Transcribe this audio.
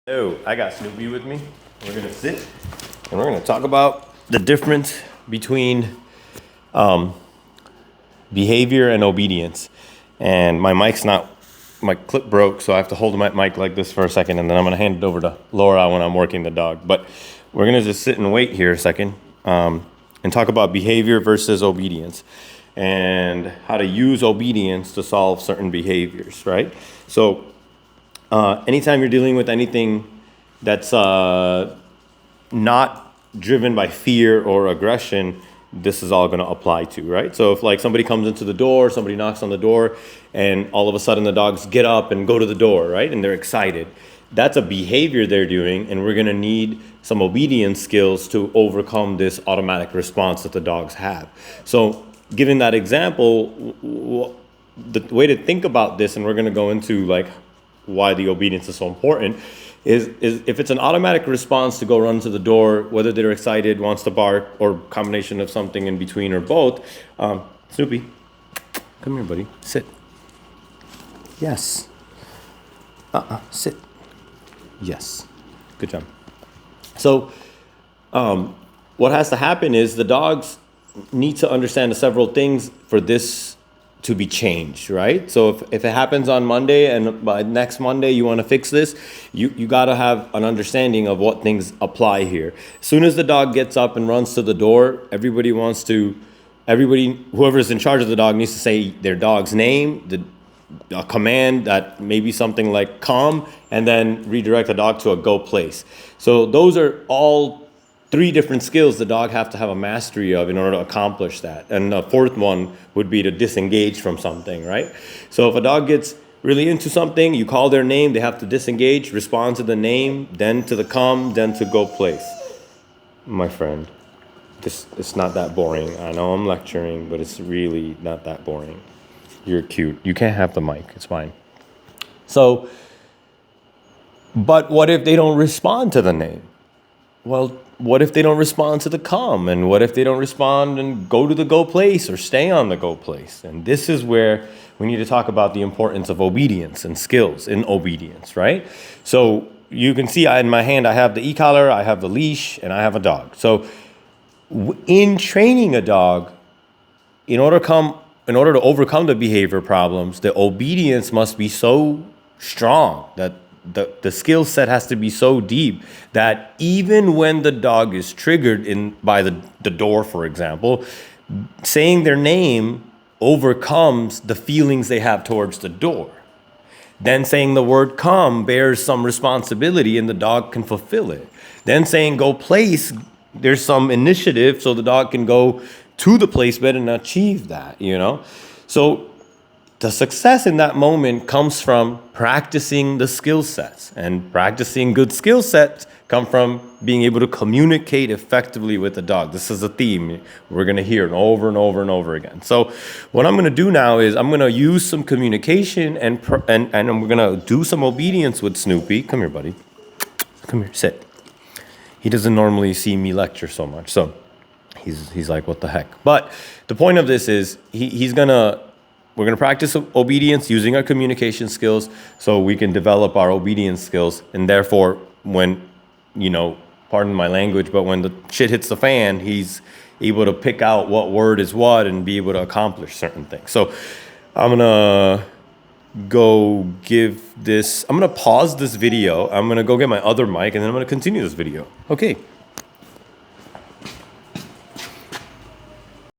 Oh, I got Snoopy with me. We're gonna sit and we're gonna talk about the difference between behavior and obedience. And my clip broke, so I have to hold my mic like this for a second, and then I'm gonna hand it over to Laura when I'm working the dog. But we're gonna just sit and wait here a second and talk about behavior versus obedience and how to use obedience to solve certain behaviors, right? So anytime you're dealing with anything that's not driven by fear or aggression, this is all going to apply to, right? So if like somebody comes into the door, somebody knocks on the door, and all of a sudden the dogs get up and go to the door, right? And they're excited. That's a behavior they're doing, and we're going to need some obedience skills to overcome this automatic response that the dogs have. So given that example, the way to think about this, and we're going to go into like why the obedience is so important, is if it's an automatic response to go run to the door, whether they're excited, wants to bark, or combination of something in between or both. Snoopy, come here, buddy. Sit. Yes. Sit. Yes. Good job. So what has to happen is the dogs need to understand the several things for this to be changed, right? So if it happens on Monday and by next Monday you want to fix this, you got to have an understanding of what things apply here. As soon as the dog gets up and runs to the door, whoever's in charge of the dog needs to say their dog's name, a command that maybe something like come, and then redirect the dog to a go place. So those are all three different skills the dog have to have a mastery of in order to accomplish that. And the fourth one would be to disengage from something, right? So if a dog gets really into something, you call their name, they have to disengage, respond to the name, then to the come, then to go place. My friend, it's not that boring. I know I'm lecturing, but it's really not that boring. You're cute. You can't have the mic. It's fine. So, but what if they don't respond to the name? Well, what if they don't respond to the come? And what if they don't respond and go to the go place or stay on the go place? And this is where we need to talk about the importance of obedience and skills in obedience, right? So you can see in my hand, I have the e-collar, I have the leash, and I have a dog. So in training a dog, in order to overcome the behavior problems, the obedience must be so strong that the skill set has to be so deep that even when the dog is triggered by the door, for example, saying their name overcomes the feelings they have towards the door. Then saying the word come bears some responsibility and the dog can fulfill it. Then saying go place, there's some initiative so the dog can go to the placement and achieve that, So the success in that moment comes from practicing the skill sets, and practicing good skill sets come from being able to communicate effectively with the dog. This is a theme we're going to hear over and over and over again. So what I'm going to do now is I'm going to use some communication and we're going to do some obedience with Snoopy. Come here, buddy. Come here, sit. He doesn't normally see me lecture so much, so he's like, what the heck? But the point of this is we're going to practice obedience using our communication skills so we can develop our obedience skills. And therefore, when, pardon my language, but when the shit hits the fan, he's able to pick out what word is what and be able to accomplish certain things. So I'm going to I'm going to pause this video. I'm going to go get my other mic, and then I'm going to continue this video. Okay.